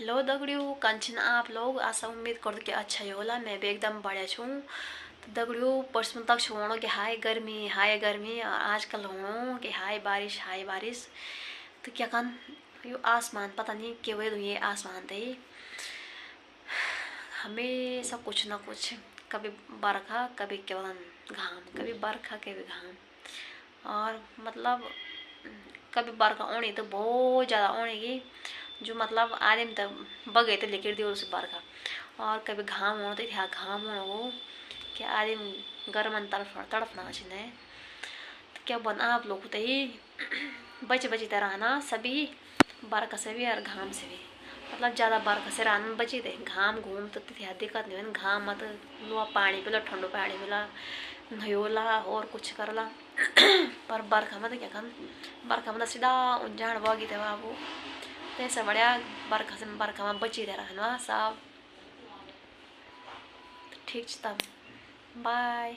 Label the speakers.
Speaker 1: Hello दगड़ियों, कंचन आप लोग आशा उम्मीद कर कि अच्छा ही होला। मैं भी एकदम बढ़िया छूँ। तो दगड़ियों परसों तक होनो कि हाय गर्मी और आजकल होनो कि हाय बारिश। तो क्या कन यो आसमान पता नहीं क्या हुए ये आसमान थे हमेशा कुछ ना कुछ, कभी बरखा कभी केवल घाम, कभी बरखा कभी घाम। और मतलब कभी बरखा ओणी तो बहुत ज़्यादा ओणी की जो मतलब आदमी तक बगे तो लेकर दियो उस बरखा। और कभी घाम हो तो इतना घाम हो कि आदमी गर्मन तड़फना चाहिए। तो क्या बना आप लोग तो ही बची रहना सभी बरखा से भी और घाम से भी। मतलब ज़्यादा बरखा से रहना बची थे, घाम घूम तो इतना दिक्कत नहीं है। घाम मत लो पानी पिला, ठंडो पानी पिला, नयोला और कुछ करला पर बरखा मत क्या कर, बरखा मत सीधा उंजान बगी थे बाबू। तो ऐसा बढ़िया बरखा में बची रहना सब ठीक तब बाय।